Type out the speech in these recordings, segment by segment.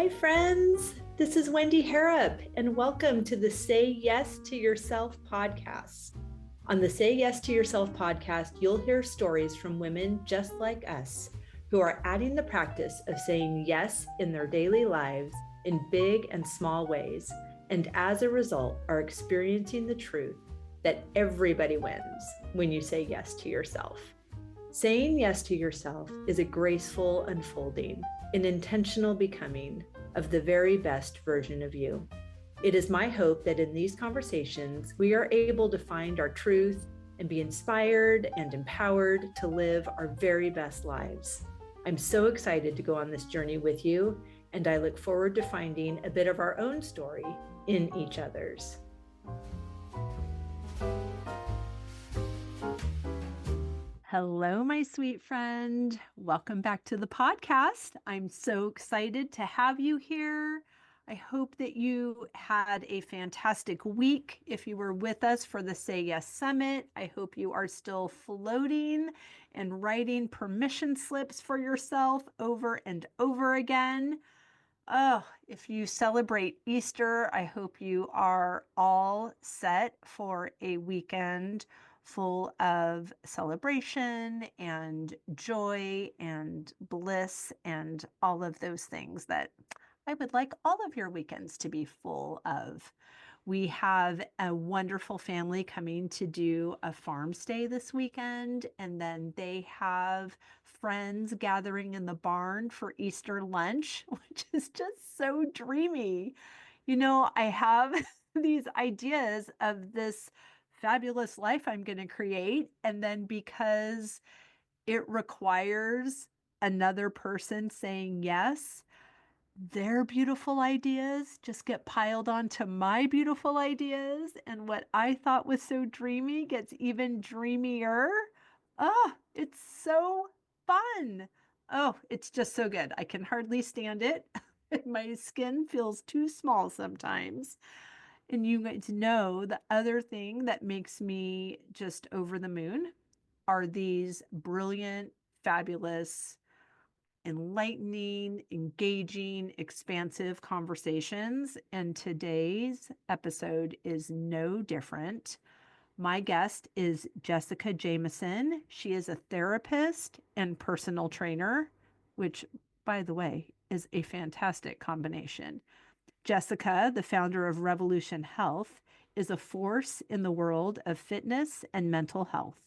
Hi, friends. This is Wendy Harrop, and welcome to the Say Yes to Yourself podcast. On the Say Yes to Yourself podcast, you'll hear stories from women just like us who are adding the practice of saying yes in their daily lives in big and small ways, and as a result, are experiencing the truth that everybody wins when you say yes to yourself. Saying yes to yourself is a graceful unfolding, an intentional becoming of the very best version of you. It is my hope that in these conversations, we are able to find our truth and be inspired and empowered to live our very best lives. I'm so excited to go on this journey with you, and I look forward to finding a bit of our own story in each other's. Hello, my sweet friend. Welcome back to the podcast. I'm so excited to have you here. I hope that you had a fantastic week. If you were with us for the Say Yes Summit, I hope you are still floating and writing permission slips for yourself over and over again. Oh, if you celebrate Easter, I hope you are all set for a weekend full of celebration and joy and bliss and all of those things that I would like all of your weekends to be full of. We have a wonderful family coming to do a farm stay this weekend, and then they have friends gathering in the barn for Easter lunch, which is just so dreamy. You know, I have these ideas of this fabulous life I'm going to create, and then because it requires another person saying yes, their beautiful ideas just get piled onto my beautiful ideas, and what I thought was so dreamy gets even dreamier. Oh, it's so fun. Oh, it's just so good. I can hardly stand it. My skin feels too small sometimes. And you guys know the other thing that makes me just over the moon are these brilliant, fabulous, enlightening, engaging, expansive conversations. And today's episode is no different. My guest is Jessica Jamison. She is a therapist and personal trainer, which, by the way, is a fantastic combination. Jessica, the founder of Revolution Health, is a force in the world of fitness and mental health.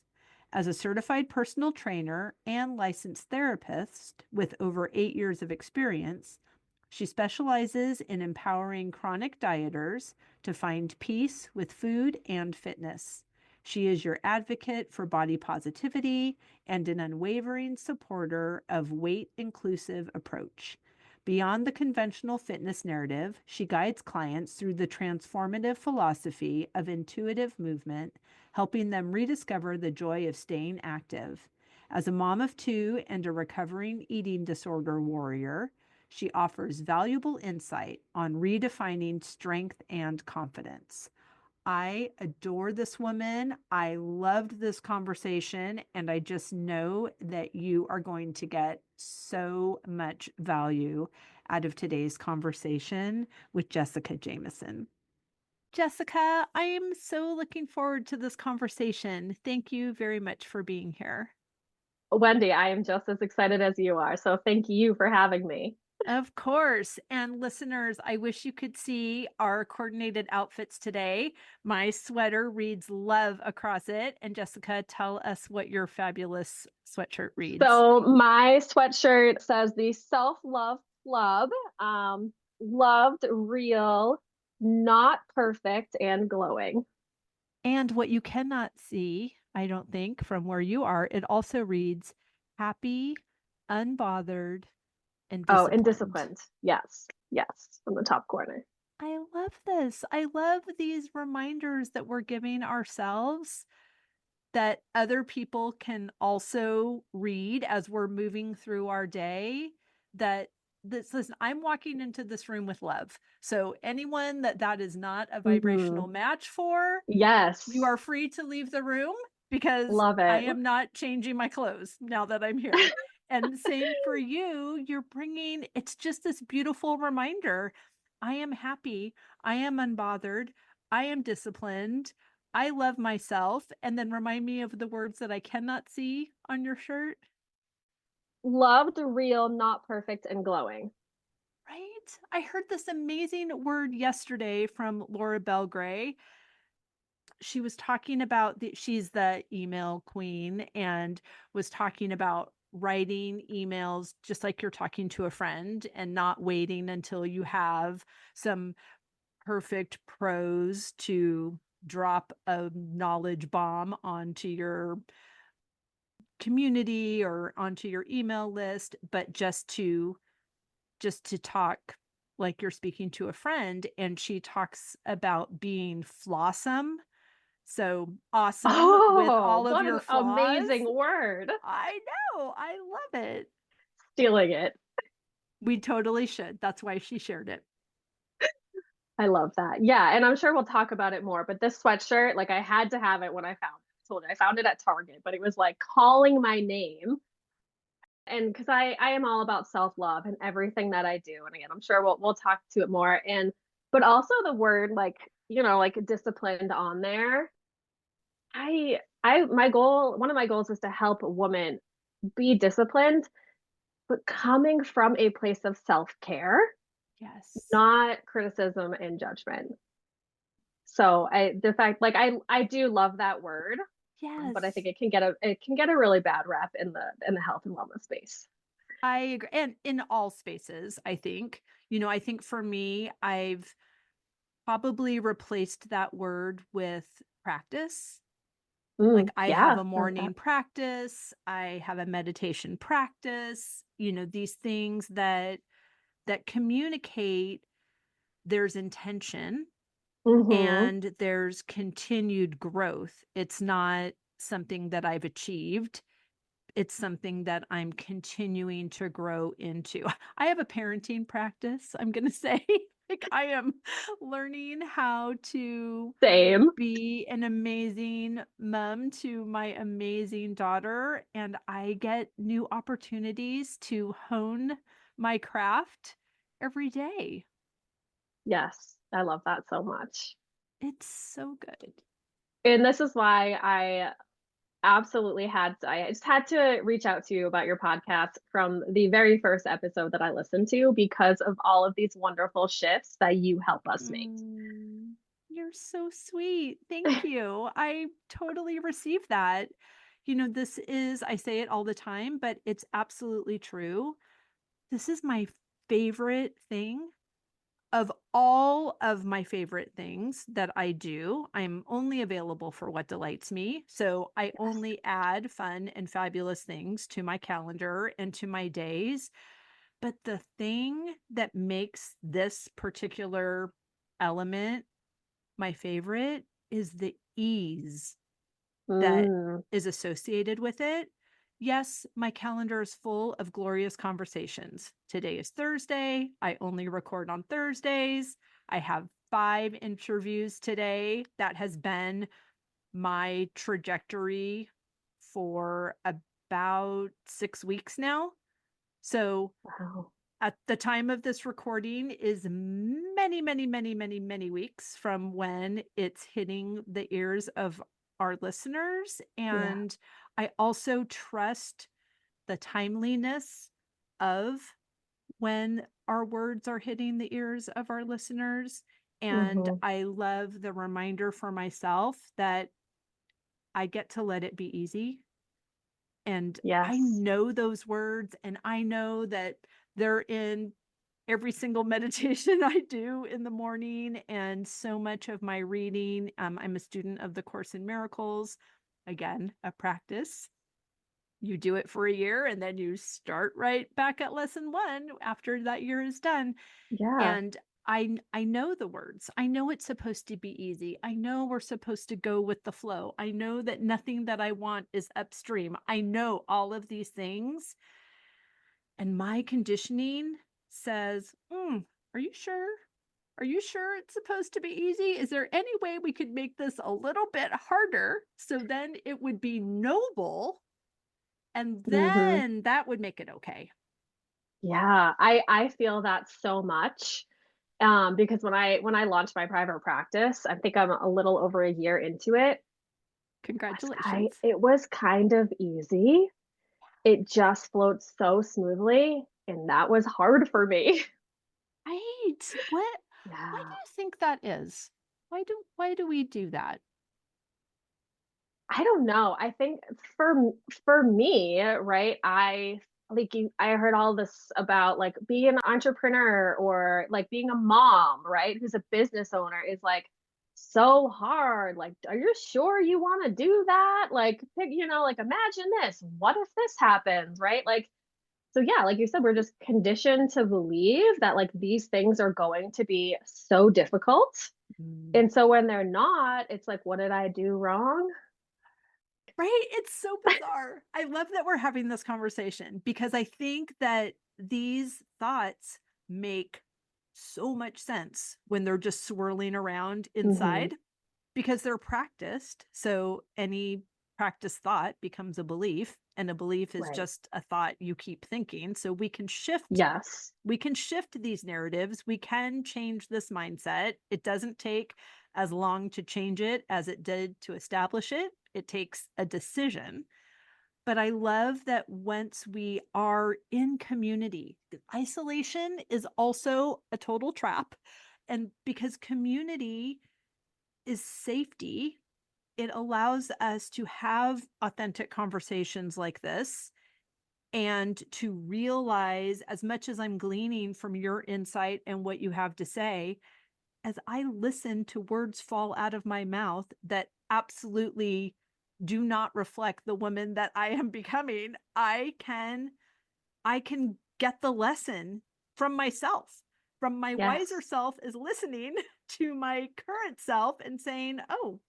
As a certified personal trainer and licensed therapist with over 8 years of experience, she specializes in empowering chronic dieters to find peace with food and fitness. She is your advocate for body positivity and an unwavering supporter of weight-inclusive approach. Beyond the conventional fitness narrative, she guides clients through the transformative philosophy of intuitive movement, helping them rediscover the joy of staying active. As a mom of 2 and a recovering eating disorder warrior, she offers valuable insight on redefining strength and confidence. I adore this woman. I loved this conversation, and I just know that you are going to get so much value out of today's conversation with Jessica Jamison. Jessica, I am so looking forward to this conversation. Thank you very much for being here. Wendy, I am just as excited as you are. So thank you for having me. Of course. And listeners, I wish you could see our coordinated outfits today. My sweater reads love across it. And Jessica, tell us what your fabulous sweatshirt reads. So my sweatshirt says the Self-Love Club, loved, real, not perfect, and glowing. And what you cannot see, I don't think, from where you are, it also reads happy, unbothered, and Oh, disciplined. and disciplined. Yes, yes, on the top corner. I love this. I love these reminders that we're giving ourselves that other people can also read as we're moving through our day. That this, listen, I'm walking into this room with love. So anyone that is not a vibrational match for, Yes. you are free to leave the room because Love I it. am not changing my clothes now that I'm here. And same for you. You're bringing, it's just this beautiful reminder. I am happy. I am unbothered. I am disciplined. I love myself. And then remind me of the words that I cannot see on your shirt. Loved, real, not perfect, and glowing. Right? I heard this amazing word yesterday from Laura Belgray. She was talking about she's the email queen and was talking about writing emails just like you're talking to a friend and not waiting until you have some perfect prose to drop a knowledge bomb onto your community or onto your email list, but just to talk like you're speaking to a friend. And she talks about being flawsome. So awesome with Oh, all of what your an flaws. amazing word. I know. I love it. Stealing it. We totally should. That's why she shared it. I love that. Yeah, and I'm sure we'll talk about it more, but this sweatshirt, like I had to have it when I found it. I told you I found it at Target, but it was like calling my name. And because I am all about self-love and everything that I do. And again, I'm sure we'll talk to it more. And but also the word like, like disciplined on there. My goal, one of my goals is to help a woman be disciplined, but coming from a place of self-care, Yes. not criticism and judgment. So the fact like I do love that word, but I think Yes. it can get a really bad rap in the health and wellness space. I agree. And in all spaces, I think, I think for me, I've probably replaced that word with practice. Like I have Yeah, a I like that. morning practice, I have a meditation practice, these things that communicate there's intention Mm-hmm. and there's continued growth. It's not something that I've achieved. It's something that I'm continuing to grow into. I have a parenting practice, I'm going to say. Like I am learning how to Same. be an amazing mom to my amazing daughter, and I get new opportunities to hone my craft every day. Yes, I love that so much. It's so good. And this is why I just had to reach out to you about your podcast from the very first episode that I listened to because of all of these wonderful shifts that you help us make. Mm, you're so sweet. Thank you. I totally receive that. This is, I say it all the time, but it's absolutely true. This is my favorite thing of all of my favorite things that I do. I'm only available for what delights me. So I Yes. only add fun and fabulous things to my calendar and to my days. But the thing that makes this particular element my favorite is the ease that Mm, is associated with it. Yes, my calendar is full of glorious conversations. Today is Thursday. I only record on Thursdays. I have 5 interviews today. That has been my trajectory for about 6 weeks now. So wow. at the time of this recording is many, many, many, many, many weeks from when it's hitting the ears of our listeners. Yeah. And I also trust the timeliness of when our words are hitting the ears of our listeners. And Hmm. I love the reminder for myself that I get to let it be easy. And I Yes. know those words, and I know that they're in every single meditation I do in the morning and so much of my reading. I'm a student of the Course in Miracles. Again, a practice. You do it for a year and then you start right back at lesson one after that year is done. Yeah. And I know the words. I know it's supposed to be easy. I know we're supposed to go with the flow. I know that nothing that I want is upstream. I know all of these things. And my conditioning says, are you sure? Are you sure it's supposed to be easy? Is there any way we could make this a little bit harder so then it would be noble And Hmm. then that would make it okay. Yeah, I feel that so much. Because when I launched my private practice, I think I'm a little over a year into it. Congratulations. It was kind of easy. It just flowed so smoothly, and that was hard for me. Right. Why do Yeah. you think that is? Why do we do that? I don't know. I think for me, right, I heard all this about like being an entrepreneur or like being a mom, right, who's a business owner is like so hard. Like, are you sure you want to do that? Like, like imagine this. What if this happens, right? Like, so yeah, like you said, we're just conditioned to believe that like these things are going to be so difficult. Mm. And so when they're not, it's like, what did I do wrong? Right? It's so bizarre. I love that we're having this conversation because I think that these thoughts make so much sense when they're just swirling around Hmm. inside because they're practiced. So any practiced thought becomes a belief, and a belief is Right. just a thought you keep thinking. So Yes. we can shift these narratives. We can change this mindset. It doesn't take as long to change it as it did to establish it. It takes a decision. But I love that once we are in community, isolation is also a total trap. And because community is safety, it allows us to have authentic conversations like this and to realize, as much as I'm gleaning from your insight and what you have to say, as I listen to words fall out of my mouth that absolutely do not reflect the woman that I am becoming, I can get the lesson from myself. From my wiser Yes. self is listening to my current self and saying, "Oh,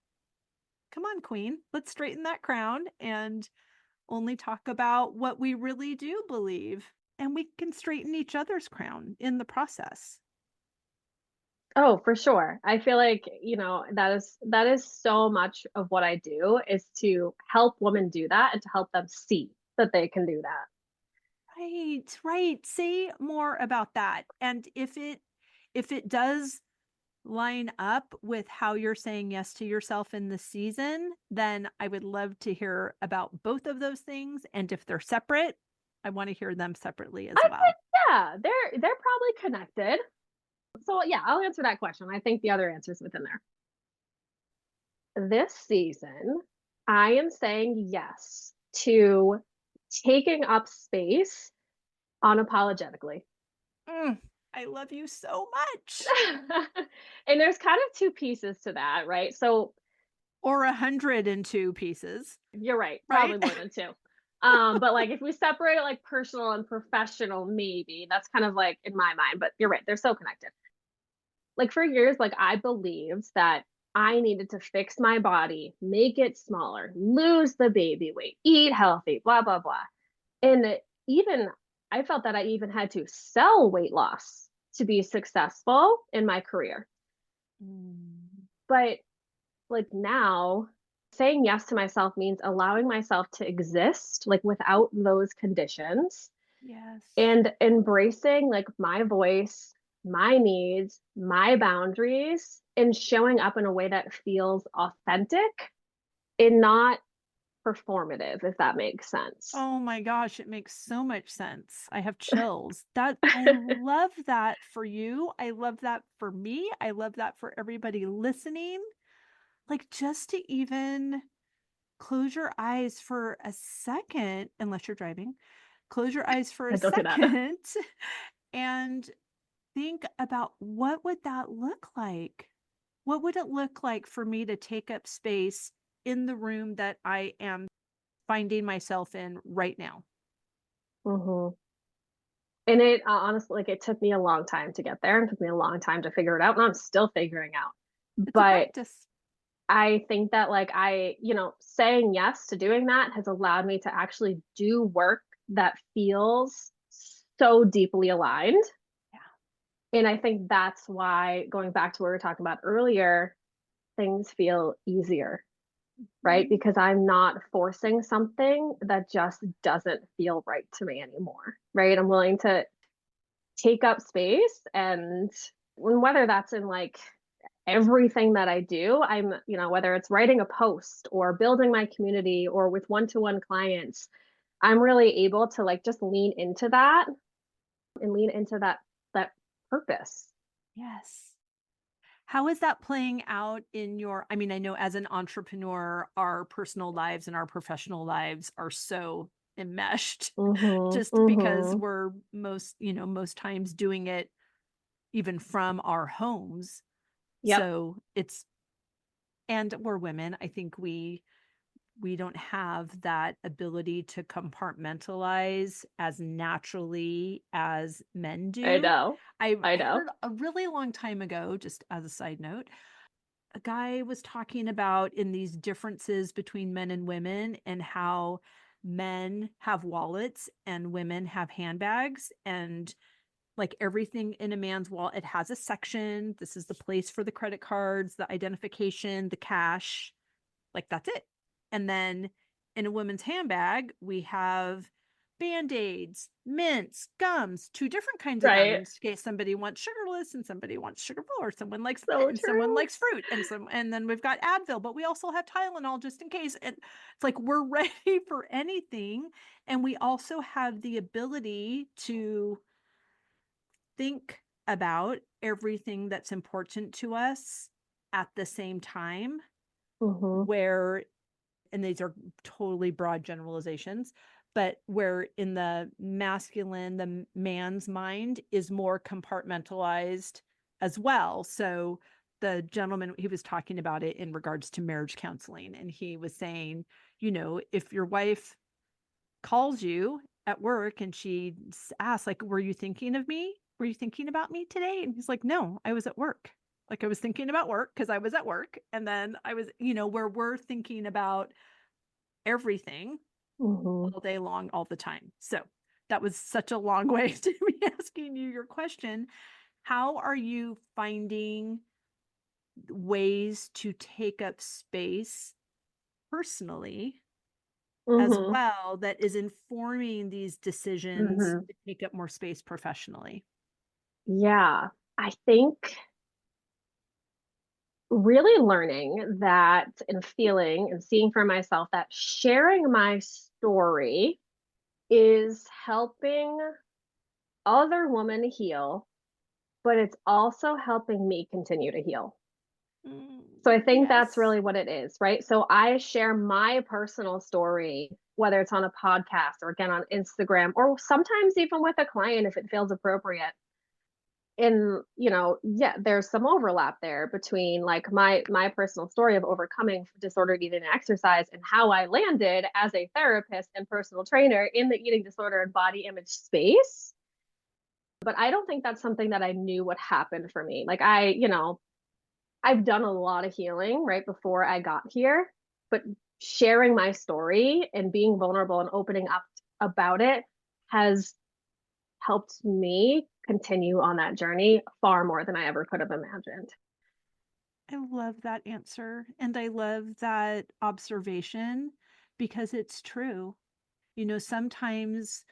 come on, queen, let's straighten that crown and only talk about what we really do believe." And we can straighten each other's crown in the process. Oh, for sure. I feel like, that is so much of what I do is to help women do that and to help them see that they can do that. Right, right. Say more about that. And if it does line up with how you're saying yes to yourself in the season, then I would love to hear about both of those things. And if they're separate, I want to hear them separately as I think, well. yeah, they're probably connected. So yeah, I'll answer that question. I think the other answer's within there. This season, I am saying yes to taking up space unapologetically. Mm, I love you so much. And there's kind of two pieces to that, right? So Or 102 pieces, you're right, right? probably more than two. But like if we separate it like personal and professional, maybe that's kind of like in my mind, but you're right, they're so connected. Like for years, like I believed that I needed to fix my body, make it smaller, lose the baby weight, eat healthy, blah, blah, blah. And even I felt that I even had to sell weight loss to be successful in my career. Mm, But like now, saying yes to myself means allowing myself to exist like without those conditions yes. and embracing like my voice, my needs, my boundaries, and showing up in a way that feels authentic and not performative, if that makes sense. Oh my gosh, it makes so much sense. I have chills. That I love that for you. I love that for me. I love that for everybody listening. Like just to even close your eyes for a second, unless you're driving, close your eyes for a Don't do that. second and think about what would that look like? What would it look like for me to take up space in the room that I am finding myself in right now? Hmm. And it honestly, like, it took me a long time to get there and took me a long time to figure it out. And I'm still figuring out. It's a But practice. I think that, like, saying yes to doing that has allowed me to actually do work that feels so deeply aligned. Yeah. And I think that's why, going back to what we were talking about earlier, things feel easier. right? Mhm. Because I'm not forcing something that just doesn't feel right to me anymore, right? I'm willing to take up space, and whether that's in like everything that I do, whether it's writing a post or building my community or with one-to-one clients, I'm really able to like just lean into that and lean into that purpose. Yes. How is that playing out in your I mean, I know as an entrepreneur, our personal lives and our professional lives are so enmeshed Mhm. just because Mhm. we're most times doing it even from our homes. Yep. So it's and we're women. I think we don't have that ability to compartmentalize as naturally as men I do. know. I I know. heard a really long time ago, just as a side note, a guy was talking about in these differences between men and women and how men have wallets and women have handbags and like everything in a man's wallet it has a section. This is the place for the credit cards, the identification, the cash, like that's it. And then in a woman's handbag, we have band-aids, mints, gums, two different kinds of gum Right. in case somebody wants sugarless and somebody wants sugar full, or someone likes mint So and someone true. likes fruit, and then we've got Advil, but we also have Tylenol just in case. And it's like we're ready for anything. And we also have the ability to think about everything that's important to us at the same time, Mhm. where and these are totally broad generalizations, but where in the masculine, the man's mind is more compartmentalized as well. So the gentleman, he was talking about it in regards to marriage counseling, and he was saying, if your wife calls you at work and she asks, like, were you thinking of me? Were you thinking about me today? And he's like, no, I was at work. Like I was thinking about work because I was at work. And then I was, where we're thinking about everything Mhm. all day long, all the time. So that was such a long way to me asking you your question. How are you finding ways to take up space personally as Mhm. well that is informing these decisions Mhm. to take up more space professionally? Yeah. I think really learning that and feeling and seeing for myself that sharing my story is helping other women heal, but it's also helping me continue to heal. So I think that's Yes. really what it is, right? So I share my personal story, whether it's on a podcast or again on Instagram, or sometimes even with a client if it feels appropriate. And yeah, there's some overlap there between like my personal story of overcoming disordered eating and exercise and how I landed as a therapist and personal trainer in the eating disorder and body image space. But I don't think that's something that I knew would happen for me. Like I've done a lot of healing right before I got here, but sharing my story and being vulnerable and opening up about it has helped me continue on that journey far more than I ever could have imagined. I love that answer. And I love that observation because it's true. Sometimes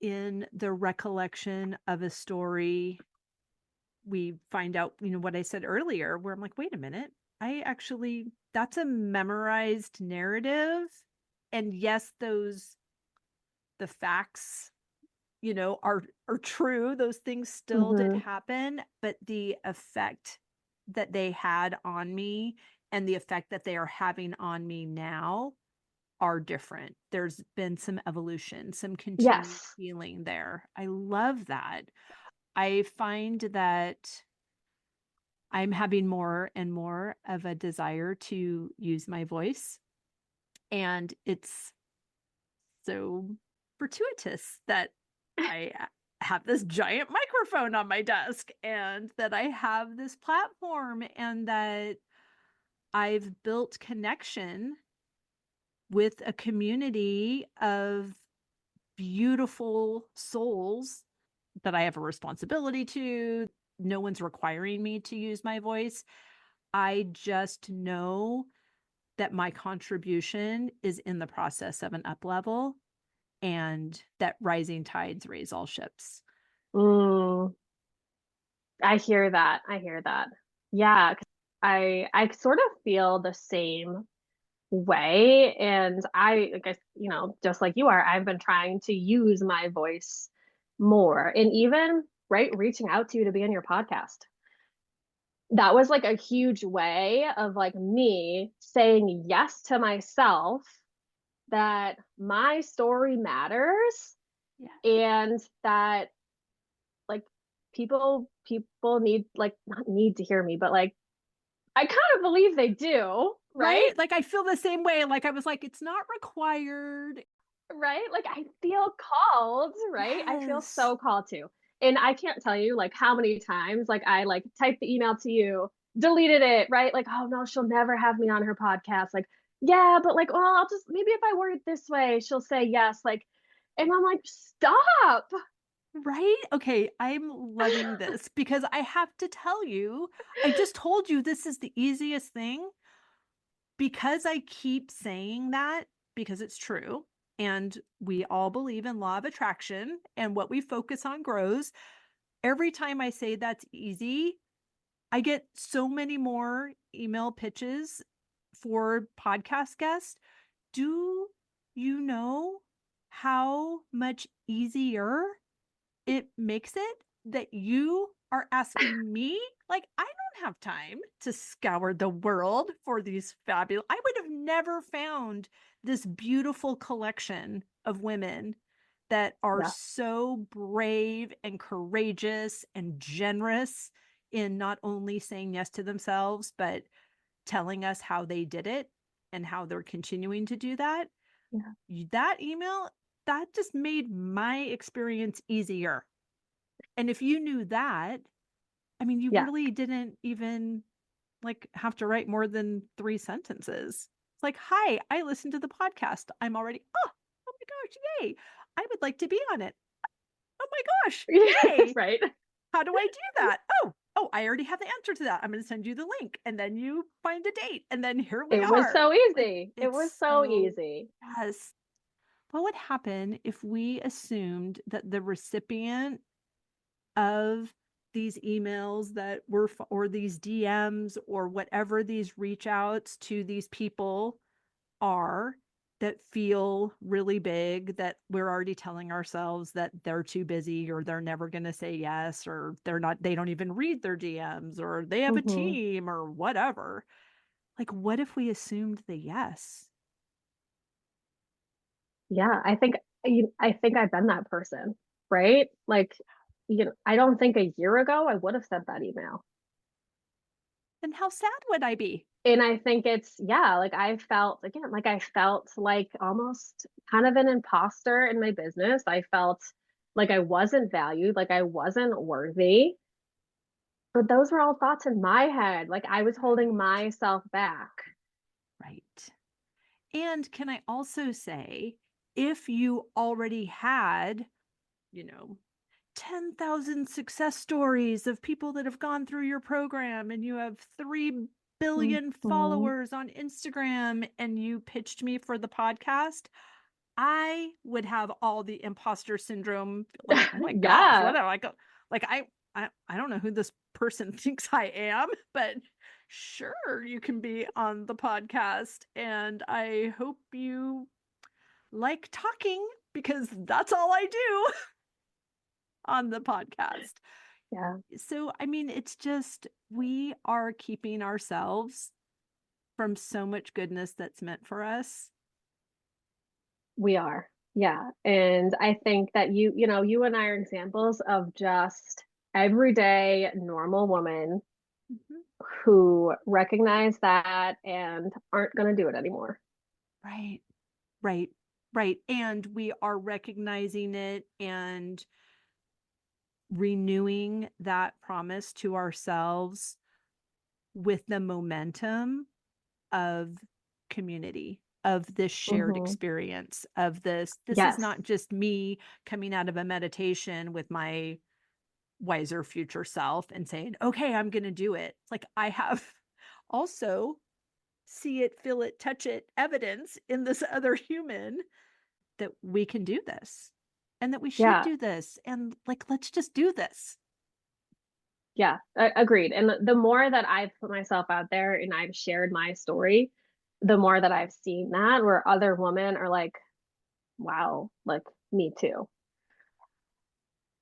in the recollection of a story, we find out, what I said earlier, where I'm like, wait a minute, that's a memorized narrative. And yes, the facts, are true. Those things still did Mhm. happen, but the effect that they had on me and the effect that they are having on me now are different. There's been some evolution, some continued Yes. healing there. I love that. I find that I'm having more and more of a desire to use my voice. And it's so fortuitous that I have this giant microphone on my desk and that I have this platform and that I've built connection with a community of beautiful souls that I have a responsibility to. No one's requiring me to use my voice. I just know that my contribution is in the process of an up level, and that rising tides raise all ships. Mm, I hear that. I hear that. Yeah, 'cause I sort of feel the same way. And I guess, just like you are, I've been trying to use my voice more. And even, right, reaching out to you to be on your podcast. That was like a huge way of like me saying yes to myself that my story matters Yeah. and that like people need, like, not need to hear me, but like I kind of believe they do, Right? right? Like, I feel the same way. Like, I was like, it's not required. Right? Like I feel called, right? I feel Yes. so called to. And I can't tell you like how many times like I like typed the email to you, deleted it, right? Like, oh no, she'll never have me on her podcast. Like, yeah, but like, well, I'll just, maybe if I word it this way, she'll say yes. Like, and I'm like, stop. Right? Okay, I'm loving this because I have to tell you, I just told you this is the easiest thing because I keep saying that because it's true. And we all believe in law of attraction and what we focus on grows. Every time I say that's easy, I get so many more email pitches for podcast guests. Do you know how much easier it makes it that you are asking me? Like, I don't have time to scour the world for these fabulous. I would have never found this beautiful collection of women that are Yeah. so brave and courageous and generous in not only saying yes to themselves, but telling us how they did it and how they're continuing to do that. Yeah. That email, that just made my experience easier. And if you knew that, I mean, you Yeah. really didn't even like have to write more than 3 sentences. It's like, "Hi, I listened to the podcast. I'm already oh my gosh, yay. I would like to be on it. Oh my gosh, yay. Right. How do I do that? Oh, I already have the answer to that. I'm going to send you the link and then you find a date and then here we It was are." so Like, easy. It was it's so so easy. yes. What would happen if we assumed that the recipient of these emails that were or these DMs or whatever these reach outs to these people are that feel really big, that we're already telling ourselves that they're too busy or they're never going to say yes or they don't even read their DMs or they have a Hmm. team or whatever. Like, what if we assumed the yes? Yeah, I think I've been that person, right? Like, I don't think a year ago I would have sent that email. Then how sad would I be? And I think it's, yeah, like I felt like almost kind of an imposter in my business. I felt like I wasn't valued, like I wasn't worthy. But those were all thoughts in my head. Like I was holding Right. myself back. Right. And can I also say, if you already had, you know, 10,000 success stories of people that have gone through your program and you have 3 billion Mhm. followers on Instagram and you pitched me for the podcast, I would have all the imposter syndrome, like, oh my gosh, Yeah. what am I go like I don't know who this person thinks I am, but sure you can be on the podcast and I hope you like talking because that's all I do on the podcast. Yeah, So, I mean, it's just we are keeping ourselves from so much goodness that's meant for us. we are. Yeah. And I think that you and I are examples of just everyday normal women Mhm. who recognize that and aren't going to do it anymore. Right, right, right. And we are recognizing it and renewing that promise to ourselves with the momentum of community, of this shared Hmm. experience, of this is Yes. not just me coming out of a meditation with my wiser future self and saying, okay, I'm going to do it. It's like I have also see it, feel it, touch it evidence in this other human that we can do this and that we should Yeah. do this. And like, let's just do this. Yeah, agreed. And the more that I've put myself out there and I've shared my story, the more that I've seen that where other women are like, wow, like me too.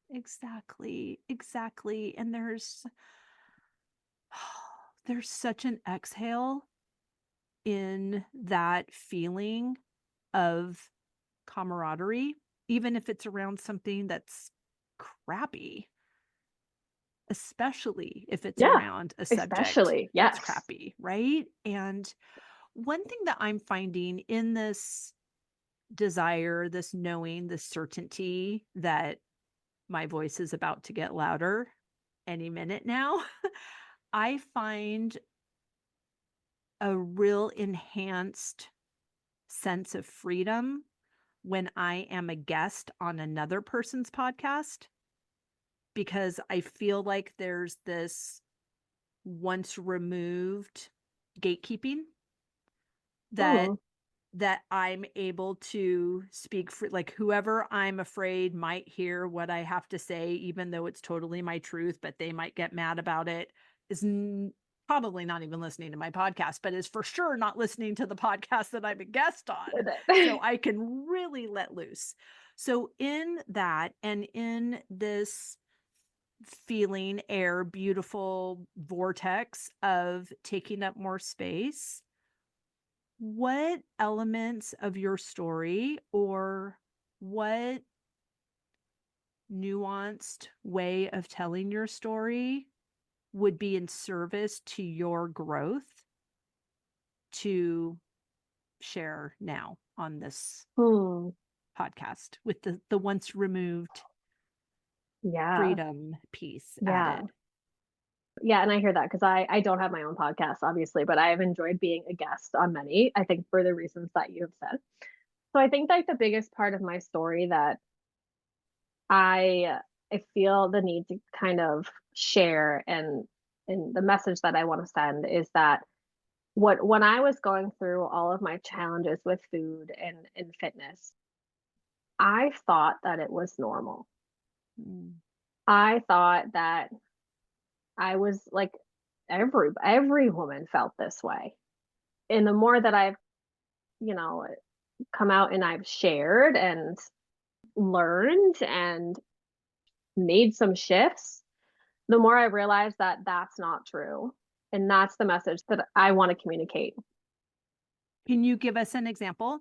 Exactly. Exactly. And there's such an exhale in that feeling of camaraderie, even if it's around something that's crappy, especially if it's Yeah, around a subject especially. that's Yes. crappy, right? And one thing that I'm finding in this desire, this knowing, this certainty that my voice is about to get louder any minute now, I find a real enhanced sense of freedom when I am a guest on another person's podcast because I feel like there's this once removed gatekeeping that Hmm. I'm able to speak for like whoever I'm afraid might hear what I have to say, even though it's totally my truth, but they might get mad about it, is probably not even listening to my podcast, but is for sure not listening to the podcast that I'm a guest on. With So it. I can really let loose. So, in that and in this feeling air, beautiful vortex of taking up more space, what elements of your story or what nuanced way of telling your story would be in service to your growth to share now on this Hmm. podcast with the once removed Yeah. freedom piece Yeah. added? Yeah, and I hear that because I don't have my own podcast, obviously, but I have enjoyed being a guest on many, I think for the reasons that you have said. So I think like the biggest part of my story that I I feel the need to kind of share and the message that I want to send is that what when I was going through all of my challenges with food and fitness, I thought that it was normal. Mm. I thought that I was like every woman felt this way. And the more that I've, you know, come out and I've shared and learned and made some shifts, the more I realize that that's not true. And that's the message that I want to communicate. Can you give us an example,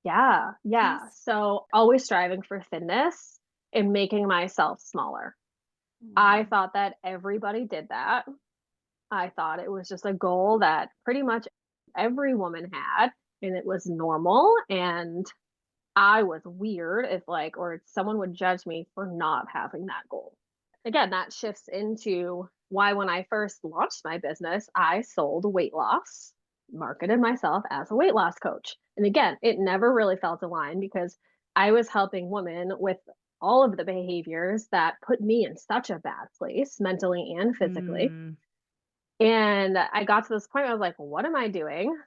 Yeah, yeah. please? So always striving for thinness and making myself smaller. I Mm. thought that everybody did that. I thought it was just a goal that pretty much every woman had, and it was normal. And I was weird if like, or someone would judge me for not having that goal. Again, that shifts into why when I first launched my business, I sold weight loss, marketed myself as a weight loss coach. And again, it never really felt aligned because I was helping women with all of the behaviors that put me in such a bad place mentally and physically. Mm. And I got to this point where I was like, what am I doing?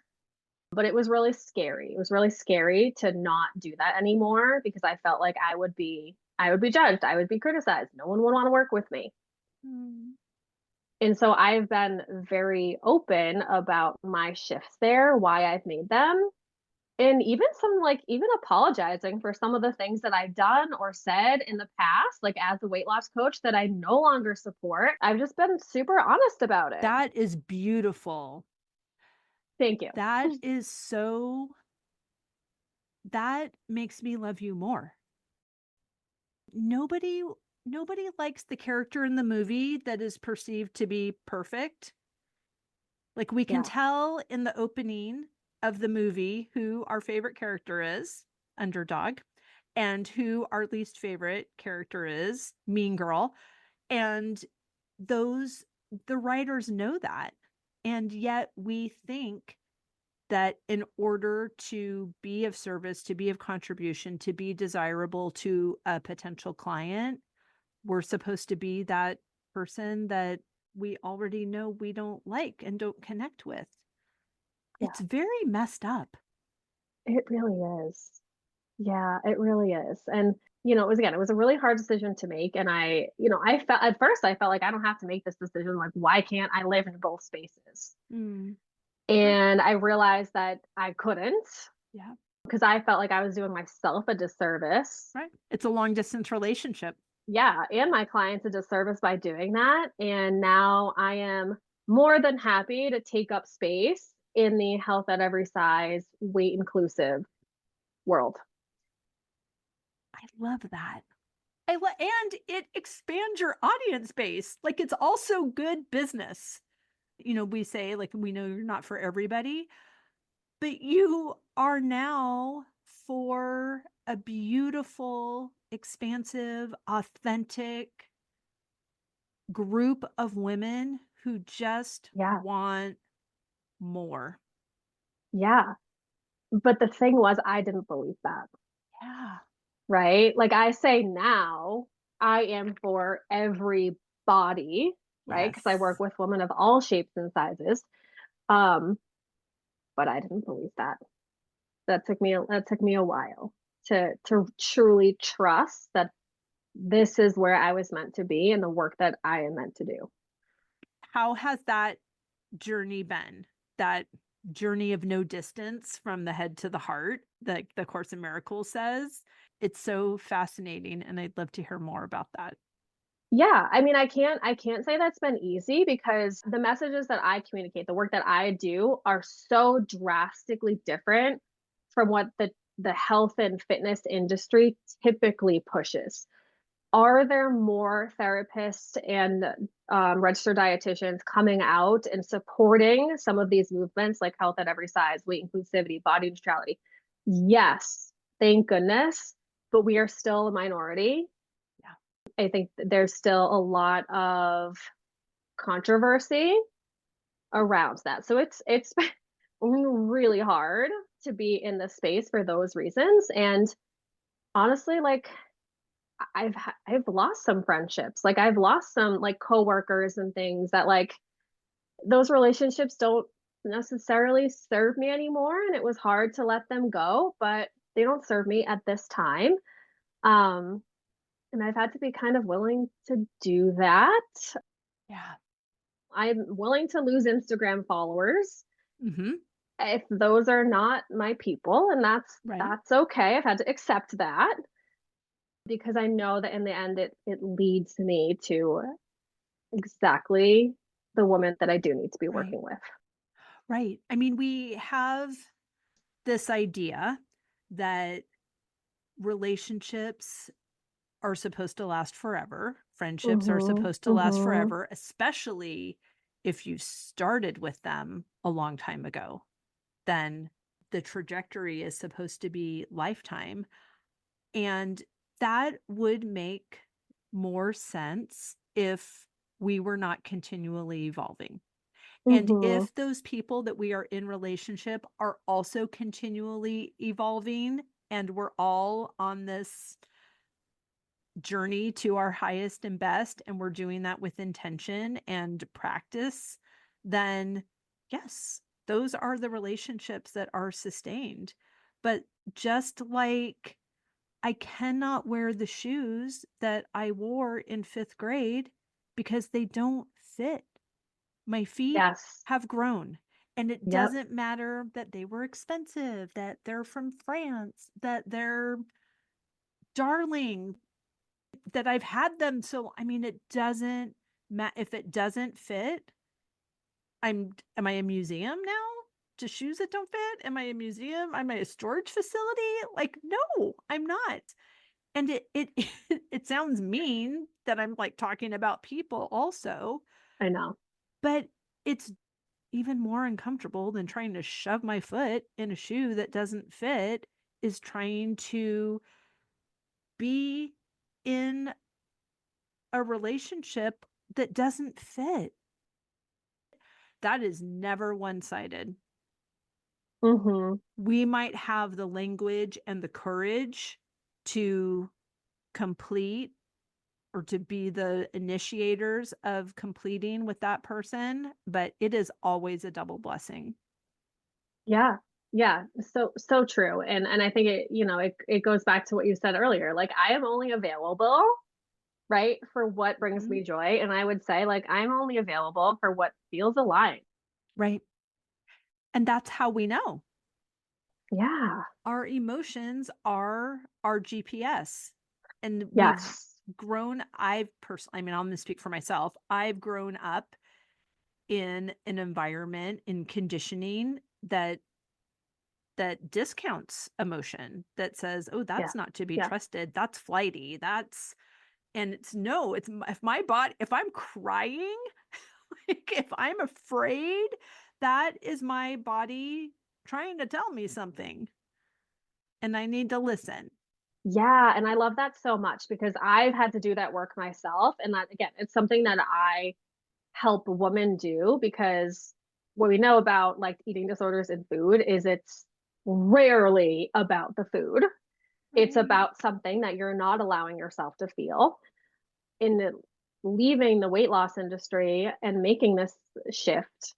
But it was really scary. It was really scary to not do that anymore because I felt like I would be judged, I would be criticized. No one would want to work with me. Mm. And so I've been very open about my shifts there, why I've made them, and even some like even apologizing for some of the things that I've done or said in the past, like as a weight loss coach that I no longer support. I've just been super honest about it. That is beautiful. Thank you. That is so, that makes me love you more. Nobody nobody likes the character in the movie that is perceived to be perfect. Like we can Yeah. tell in the opening of the movie who our favorite character is, underdog, and who our least favorite character is, mean girl. And those the writers know that. And yet we think that in order to be of service, to be of contribution, to be desirable to a potential client, we're supposed to be that person that we already know we don't like and don't connect with. Yeah, It's very messed up. it really is. Yeah, it really is. And, you know, it was a really hard decision to make. And I felt at first I felt like I don't have to make this decision. Like, why can't I live in both spaces? Mm. Right. And I realized that I couldn't Yeah. because I felt like I was doing myself a disservice. Right. It's a long distance relationship. Yeah, and my clients a disservice by doing that. And now I am more than happy to take up space in the health at every size, weight inclusive world. I love that. And it expands your audience base. Like it's also good business. We say like we know you're not for everybody, but you are now for a beautiful, expansive, authentic group of women who just Yeah. want more. Yeah. But the thing was, I didn't believe that, Yeah. right? Like I say now, I am for every body, right? Because I work Yes. with women of all shapes and sizes. Um, but I didn't believe that. That took me a while to truly trust that this is where I was meant to be and the work that I am meant to do. How has that journey been? That journey of no distance from the head to the heart, like the Course in Miracles says. It's so fascinating, and I'd love to hear more about that. Yeah, I mean, I can't say that's been easy because the messages that I communicate, the work that I do are so drastically different from what the health and fitness industry typically pushes. Are there more therapists and registered dietitians coming out and supporting some of these movements like health at every size, weight inclusivity, body neutrality? Yes, thank goodness, but we are still a minority. Yeah. I think there's still a lot of controversy around that. So it's been really hard to be in this space for those reasons. And honestly, like I've lost some friendships. Like I've lost some like coworkers and things that like those relationships don't necessarily serve me anymore. And it was hard to let them go, but they don't serve me at this time. Um, and I've had to be kind of willing to do that. Yeah. I'm willing to lose Instagram followers Mm-hmm. if those are not my people, and Right. that's okay. I've had to accept that because I know that in the end it leads me to exactly the woman that I do need to be Right. working with. Right. I mean, we have this idea that relationships are supposed to last forever. Friendships are Mhm. supposed to last Mhm. forever, especially if you started with them a long time ago. Then the trajectory is supposed to be lifetime. And that would make more sense if we were not continually evolving. And Mhm. if those people that we are in relationship are also continually evolving and we're all on this journey to our highest and best and we're doing that with intention and practice, then yes, those are the relationships that are sustained. But just like I cannot wear the shoes that I wore in 5th grade because they don't fit. My feet Yes. have grown. And it Yep. doesn't matter that they were expensive, that they're from France, that they're darling, that I've had them. So, I mean, it doesn't matter if it doesn't fit. Am I a museum now? To shoes that don't fit? Am I a museum? Am I a storage facility? Like, no, I'm not. And it it sounds mean that I'm like talking about people also, I know. but it's even more uncomfortable than trying to shove my foot in a shoe that doesn't fit is trying to be in a relationship that doesn't fit. That is never one-sided. Mhm. We might have the language and the courage to complete or to be the initiators of completing with that person, but it is always a double blessing. Yeah. Yeah. So true. And I think it goes back to what you said earlier. Like I am only available, right, for what brings Mhm. me joy. And I would say like I'm only available for what feels aligned. Right. And that's how we know. Yeah. Our emotions are our GPS. And we've Yes. grown, I've personally, I mean, I'm going to speak for myself. I've grown up in an environment in conditioning that discounts emotion, that says, "Oh, Yeah. that's not to be Yeah. trusted. That's flighty. That's," and it's no, it's if my body, if I'm crying, like if I'm afraid, that is my body trying to tell me something, and I need to listen. Yeah, and I love that so much because I've had to do that work myself. And that, again, it's something that I help women do because what we know about like eating disorders and food is it's rarely about the food. It's Right. about something that you're not allowing yourself to feel. In the, leaving the weight loss industry and making this shift,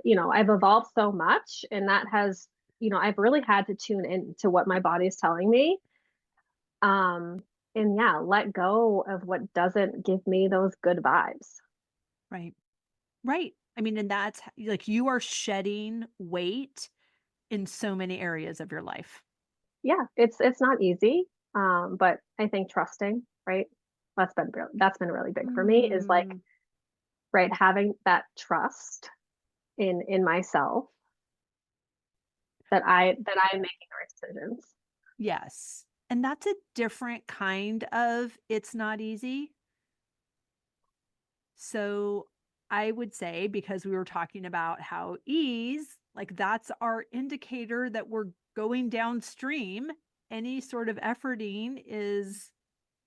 I've evolved so much, and that has, I've really had to tune in to what my body is telling me. Um, and yeah, let go of what doesn't give me those good vibes. Right. Right. I mean, and that's like you are shedding weight in so many areas of your life. Yeah, it's not easy. But I think trusting, right? That's been really big for me is like, Mm, right, having that trust in myself that I'm making the right decisions. yes. And that's a different kind of it's not easy. So I would say, because we were talking about how ease, like that's our indicator that we're going downstream. Any sort of efforting is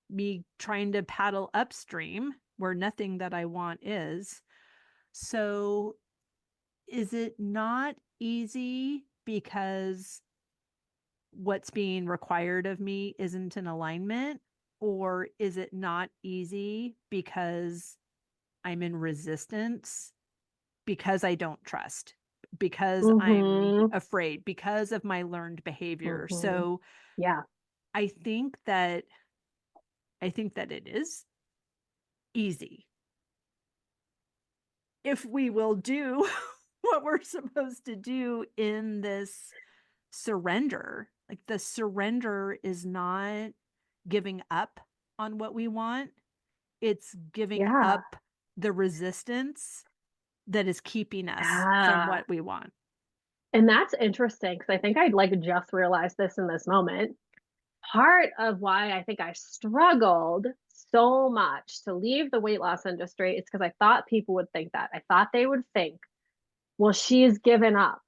me trying to paddle upstream where nothing that I want is. So is it not easy because what's being required of me isn't in alignment? Or is it not easy because I'm in resistance, because I don't trust, because I'm Mm-hmm. afraid, because of my learned behavior? Mm-hmm. So Yeah. I think that I think that it is easy if we will do what we're supposed to do in this surrender. Like the surrender is not giving up on what we want, it's giving Yeah. up the resistance that is keeping us from Yeah. what we want. And that's interesting because I think I'd like just realized this in this moment. Part of why I think I struggled so much to leave the weight loss industry is because I thought people would think that. I thought they would think, well, she's given up,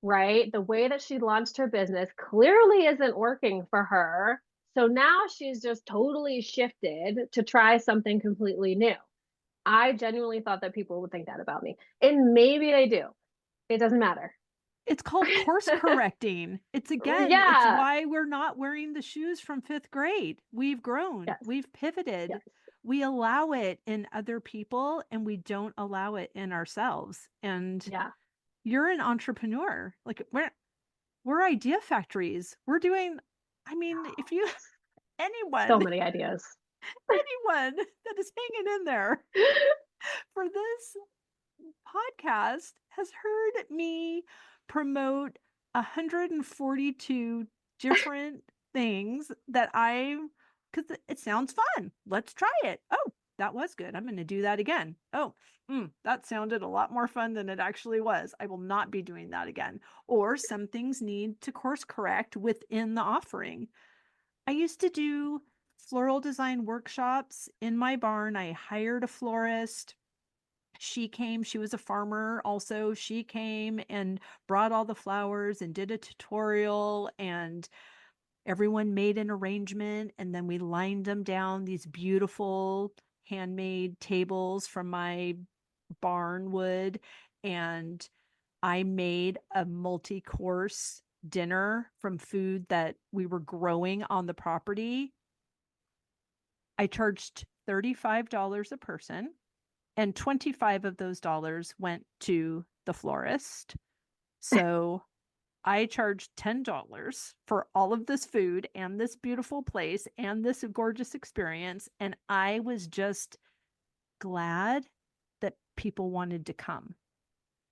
right? The way that she launched her business clearly isn't working for her. So now she's just totally shifted to try something completely new. I genuinely thought that people would think that about me. And maybe they do. It doesn't matter. It's called course correcting. It's again, it's Yeah. why we're not wearing the shoes from fifth grade. We've grown, Yes. we've pivoted. Yes. We allow it in other people and we don't allow it in ourselves. And Yeah. you're an entrepreneur. Like we're idea factories. We're doing, I mean, if you So anyone, many ideas. anyone that is hanging in there for this podcast has heard me promote 142 different things that I, because it sounds fun. Let's try it. Oh, that was good. I'm going to do that again. Oh, that sounded a lot more fun than it actually was. I will not be doing that again. Or some things need to course correct within the offering. I used to do floral design workshops in my barn. I hired a florist. She came, she was a farmer also. She came and brought all the flowers and did a tutorial, and everyone made an arrangement, and then we lined them down, these beautiful handmade tables from my barn wood, and I made a multi-course dinner from food that we were growing on the property. I charged $35 a person, and 25 of those dollars went to the florist. So I charged $10 for all of this food and this beautiful place and this gorgeous experience. And I was just glad that people wanted to come.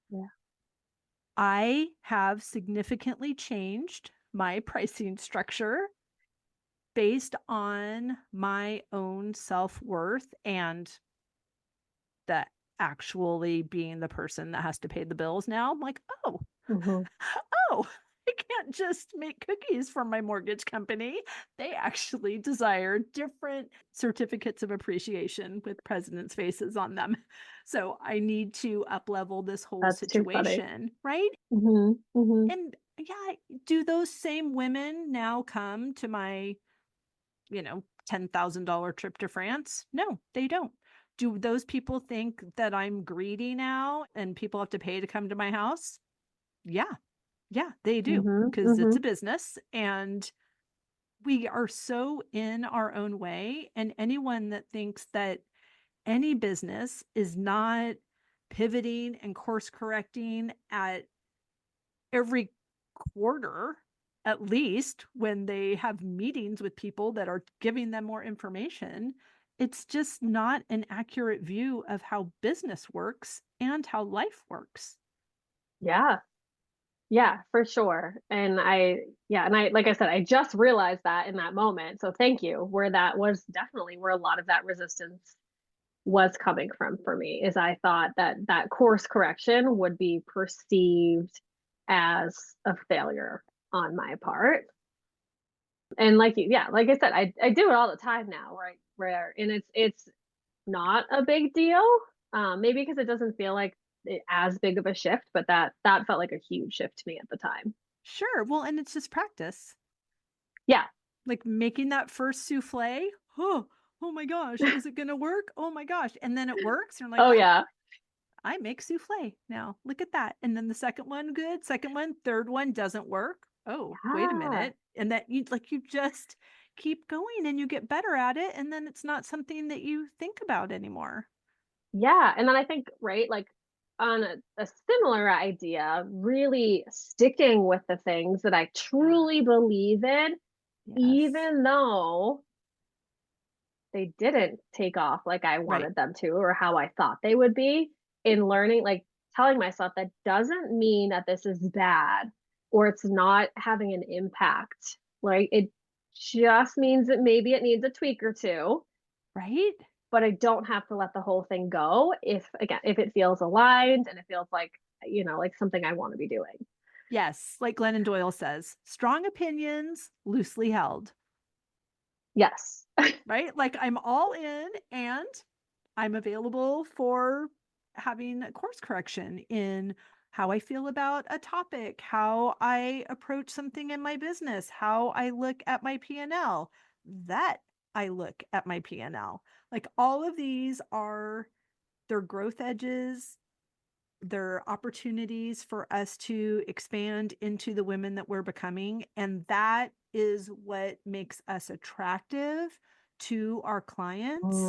Yeah. I have significantly changed my pricing structure based on my own self-worth and that actually being the person that has to pay the bills now. I'm like, oh, Mm-hmm. oh, I can't just make cookies for my mortgage company. They actually desire different certificates of appreciation with presidents' faces on them. So I need to up level this whole That's too funny. situation, right? Mm-hmm. Mm-hmm. And yeah, do those same women now come to my, $10,000 trip to France? No, they don't. Do those people think that I'm greedy now and people have to pay to come to my house? Yeah. Yeah, they do Mm-hmm. because it's Mm-hmm. a business and we are so in our own way. And anyone that thinks that any business is not pivoting and course correcting at every quarter, at least when they have meetings with people that are giving them more information, it's just not an accurate view of how business works and how life works. Yeah. Yeah, for sure. And I, like I said, I just realized that in that moment. So thank you. Where that was definitely where a lot of that resistance was coming from for me is I thought that that course correction would be perceived as a failure on my part. And like I said, I do it all the time now, right? And it's not a big deal. Maybe because it doesn't feel like as big of a shift, but that felt like a huge shift to me at the time. Sure. Well, and it's just practice. Yeah. Like making that first souffle. Oh my gosh, is it going to work? Oh my gosh. And then it works. And you're like, Oh oh, yeah. I make souffle now. Look at that. And then the second one, good. Second one, third one doesn't work. Oh, wait a Yeah. minute. And that you just keep going and you get better at it. And then it's not something that you think about anymore. Yeah. And then I think, right, like on a similar idea, really sticking with the things that I truly believe in, Yes. even though they didn't take off like I Right. wanted them to or how I thought they would be in learning, like telling myself that doesn't mean that this is bad or it's not having an impact. Right. It just means that maybe it needs a tweak or two, Right. but I don't have to let the whole thing go if again, if it feels aligned and it feels like, like something I want to be doing. Yes. Like Glennon Doyle says, strong opinions loosely held. Yes. Right? Like I'm all in and I'm available for having a course correction in how I feel about a topic, how I approach something in my business, how I look at my P&L. That I look at my P&L. Like all of these are their growth edges, there are opportunities for us to expand into the women that we're becoming. And that is what makes us attractive to our clients is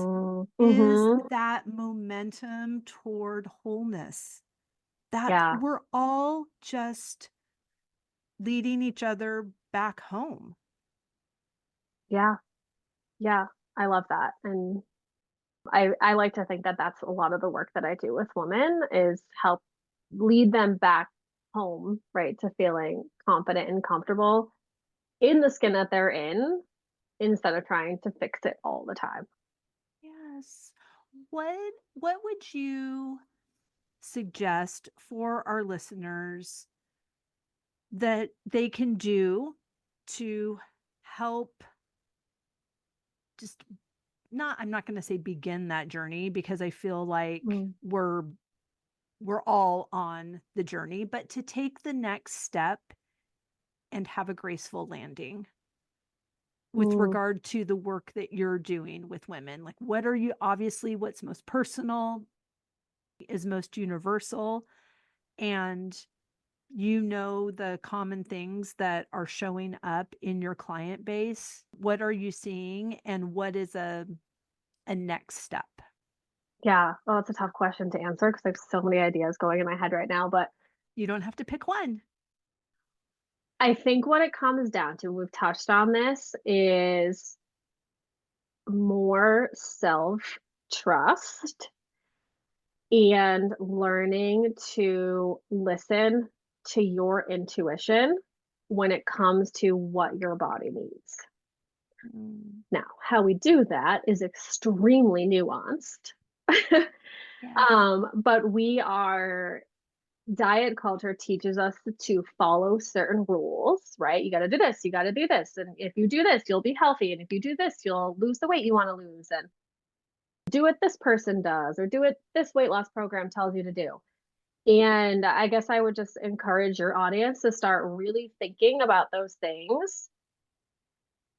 Mm-hmm. that momentum toward wholeness. That Yeah. we're all just leading each other back home. Yeah. Yeah. I love that. And I like to think that that's a lot of the work that I do with women is help lead them back home, right, to feeling confident and comfortable in the skin that they're in instead of trying to fix it all the time. Yes. What would you suggest for our listeners that they can do to help just not I'm not going to say begin that journey because I feel like Mm. we're all on the journey, but to take the next step and have a graceful landing with Mm. regard to the work that you're doing with women. Like what are you obviously what's most personal is most universal and the common things that are showing up in your client base. What are you seeing and what is a next step? Yeah. Oh, it's a tough question to answer because I have so many ideas going in my head right now. But You don't have to pick one. I think what it comes down to, we've touched on this, is more self-trust and learning to listen to your intuition when it comes to what your body needs. Mm, Now, how we do that is extremely nuanced. yes. But diet culture teaches us to follow certain rules, right? You got to do this, you got to do this. And if you do this, you'll be healthy. And if you do this, you'll lose the weight you want to lose. And do what this person does, or do what this weight loss program tells you to do. And I guess I would just encourage your audience to start really thinking about those things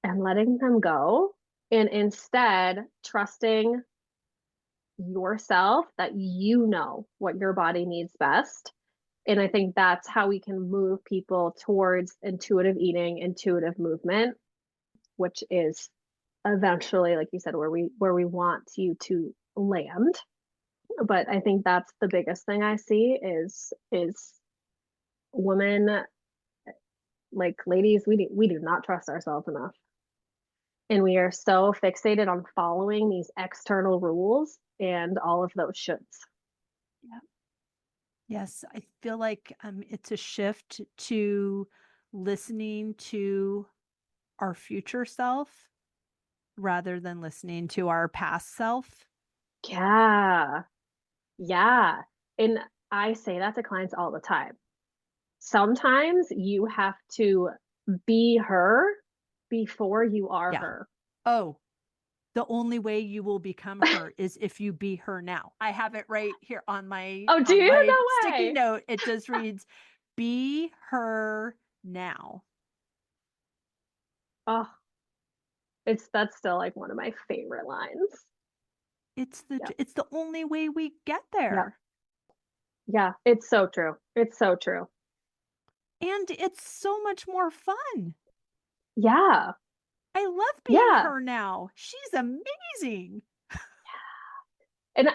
and letting them go, and instead trusting yourself that you know what your body needs best. And I think that's how we can move people towards intuitive eating, intuitive movement, which is eventually, like you said, where we want you to land. But I think that's the biggest thing I see is women, like ladies, we do not trust ourselves enough. And we are so fixated on following these external rules and all of those shoulds. Yeah. Yes, I feel like it's a shift to listening to our future self rather than listening to our past self. Yeah. Yeah. And I say that to clients all the time. Sometimes you have to be her before you are Yeah. her. Oh, the only way you will become her is if you be her now. I have it right here Oh, do on you? my No sticky way. note. It just reads, "Be her now." Oh, that's still like one of my favorite lines. Yep. It's the only way we get Yep. there. Yeah. It's so true. It's so true. And it's so much more fun. Yeah. I love being Yeah. her now. She's amazing. And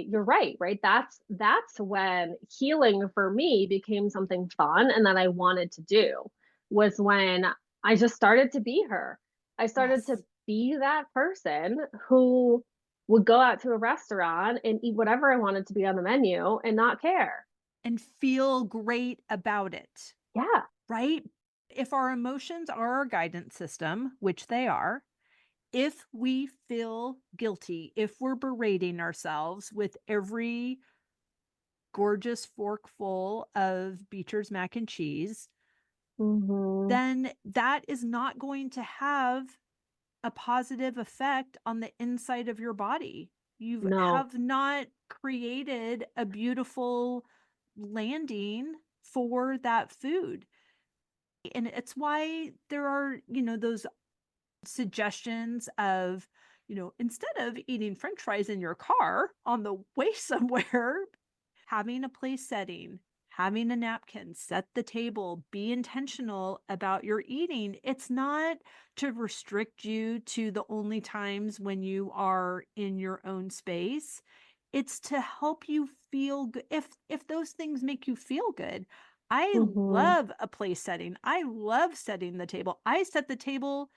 you're right, right? That's when healing for me became something fun and that I wanted to do, was when I just started to be her. I started to Yes. be that person who would go out to a restaurant and eat whatever I wanted to be on the menu and not care. And feel great about it, Yeah. right? If our emotions are our guidance system, which they are, if we feel guilty, if we're berating ourselves with every gorgeous forkful of Beecher's mac and cheese, Hmm. then that is not going to have a positive effect on the inside of your body. You No. have not created a beautiful landing for that food. And it's why there are, those suggestions of, instead of eating french fries in your car on the way somewhere, having a place setting, having a napkin, set the table, be intentional about your eating. It's not to restrict you to the only times when you are in your own space. It's to help you feel good. If those things make you feel good. I Hmm. love a place setting. I love setting the table. I set the table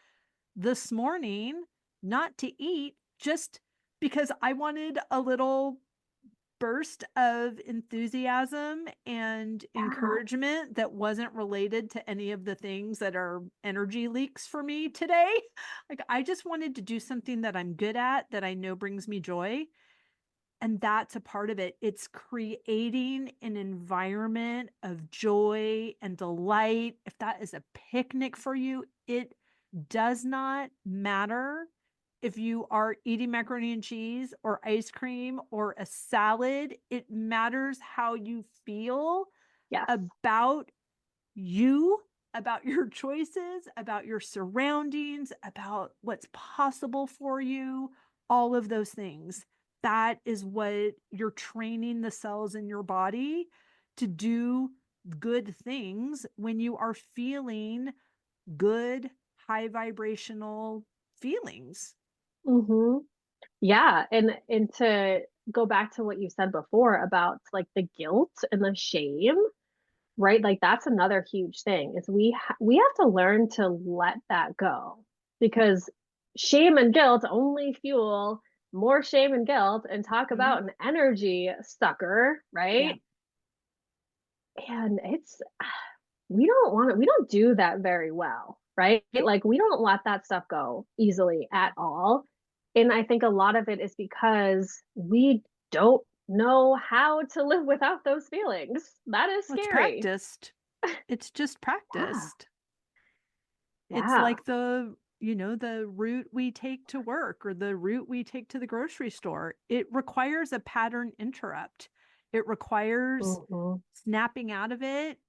this morning not to eat, just because I wanted a little burst of enthusiasm and Yeah. encouragement that wasn't related to any of the things that are energy leaks for me today. Like, I just wanted to do something that I'm good at, that I know brings me joy. And that's a part of it. It's creating an environment of joy and delight. If that is a picnic for you, it does not matter if you are eating macaroni and cheese or ice cream or a salad. It matters how you feel Yes. about you, about your choices, about your surroundings, about what's possible for you, all of those things. That is what you're training the cells in your body to do good things when you are feeling good, high vibrational feelings. Hmm. Yeah. And to go back to what you said before about like the guilt and the shame, right? Like that's another huge thing is we have to learn to let that go because shame and guilt only fuel more shame and guilt and talk Mhm. about an energy sucker, Yeah, right? And it's we don't do that very well, right? Like we don't let that stuff go easily at all. And I think a lot of it is because we don't know how to live without those feelings. That is well, it's scary. practiced. It's just Yeah. practiced. It's Yeah. like the route we take to work or the route we take to the grocery store. It requires a pattern interrupt. It requires Hmm. snapping out of it.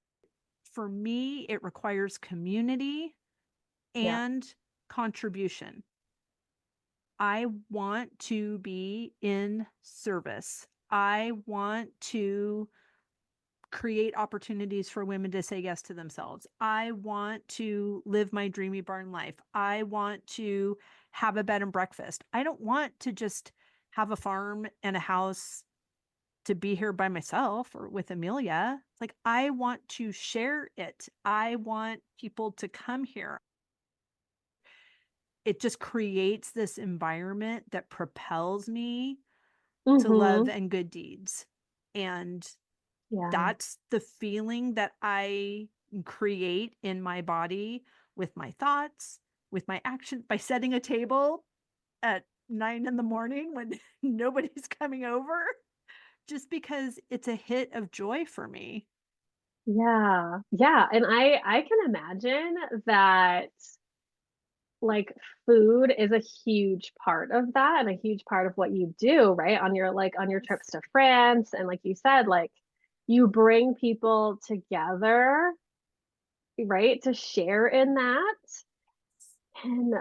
For me, it requires community Yeah. and contribution. I want to be in service. I want to create opportunities for women to say yes to themselves. I want to live my dreamy barn life. I want to have a bed and breakfast. I don't want to just have a farm and a house to be here by myself or with Amelia. Like, I want to share it. I want people to come here. It just creates this environment that propels me to love Hmm. and good deeds. And Yeah. that's the feeling that I create in my body with my thoughts, with my action by setting a table at 9 in the morning when nobody's coming over, just because it's a hit of joy for me. Yeah. Yeah. And I can imagine that like food is a huge part of that and a huge part of what you do, right? On your trips Yes. to France and like you said, like you bring people together, right? To share in that. And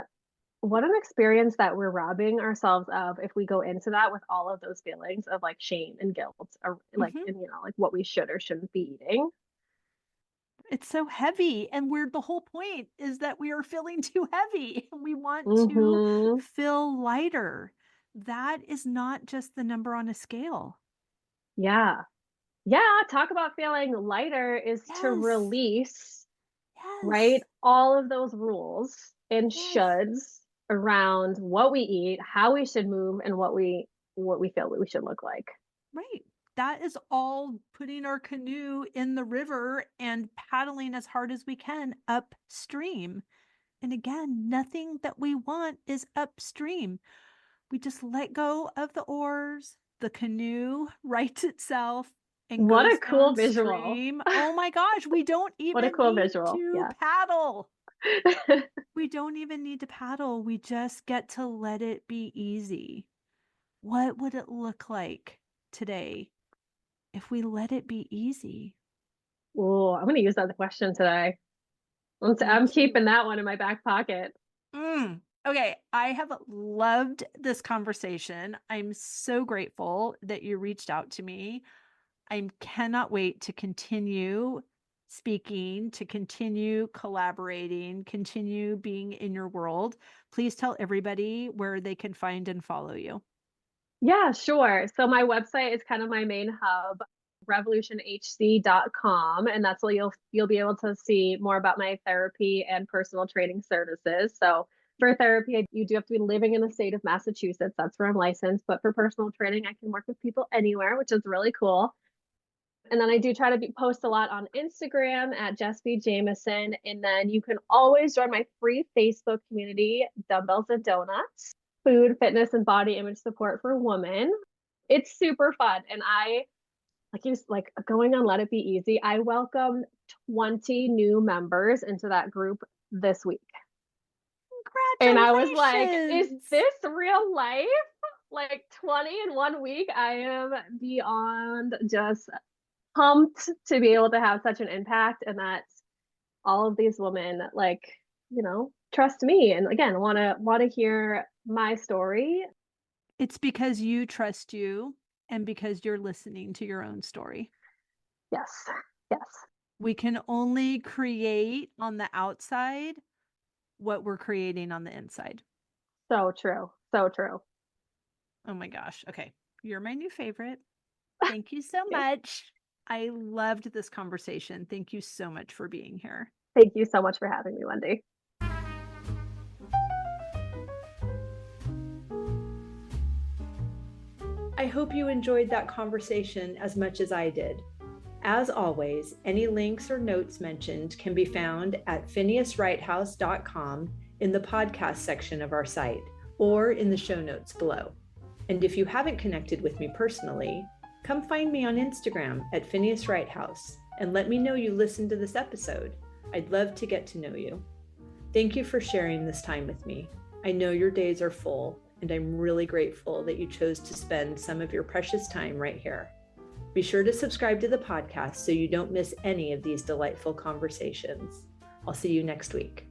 what an experience that we're robbing ourselves of if we go into that with all of those feelings of like shame and guilt, or like Mhm. and like what we should or shouldn't be eating. It's so heavy, and we're the whole point is that we are feeling too heavy, and we want to Hmm. feel lighter. That is not just the number on a scale. Yeah. Yeah. Talk about feeling lighter is to Yes. release, right? Yes. All of those rules and Yes. shoulds around what we eat, how we should move, and what we feel that we should look like. Right. That is all putting our canoe in the river and paddling as hard as we can upstream. And again, nothing that we want is upstream. We just let go of the oars, the canoe rights itself and What goes a cool visual. downstream. Oh my gosh, we don't What a even cool need visual. to Yeah. paddle. We don't even need to paddle. We just get to let it be easy. What would it look like today if we let it be easy? Oh, I'm gonna use that question today. Me I'm too. keeping that one in my back pocket. Okay, I have loved this conversation. I'm so grateful that you reached out to me. I cannot wait to continue speaking, to continue collaborating, continue being in your world. Please tell everybody where they can find and follow you. Yeah, sure. So my website is kind of my main hub, revolutionhc.com, and that's where you'll be able to see more about my therapy and personal training services. So for therapy, you do have to be living in the state of Massachusetts. That's where I'm licensed. But for personal training, I can work with people anywhere, which is really cool. And then I do try to post a lot on Instagram at Jessica Jamison. And then you can always join my free Facebook community, Dumbbells and Donuts, food, fitness, and body image support for women. It's super fun. And I like going on Let It Be Easy. I welcomed 20 new members into that group this week. And I was like, is Congratulations. this real life? Like 20 in 1 week. I am beyond just pumped to be able to have such an impact and that all of these women like trust me and again want to hear my story. It's because you trust you and because you're listening to your own story. Yes. Yes. We can only create on the outside what we're creating on the inside. So true. So true. Oh my gosh. Okay. You're my new favorite. Thank you so much. I loved this conversation. Thank you so much for being here. Thank you so much for having me, Wendy. I hope you enjoyed that conversation as much as I did. As always, any links or notes mentioned can be found at phineaswrighthouse.com in the podcast section of our site or in the show notes below. And if you haven't connected with me personally, come find me on Instagram at Phineas Wright House and let me know you listened to this episode. I'd love to get to know you. Thank you for sharing this time with me. I know your days are full, and I'm really grateful that you chose to spend some of your precious time right here. Be sure to subscribe to the podcast so you don't miss any of these delightful conversations. I'll see you next week.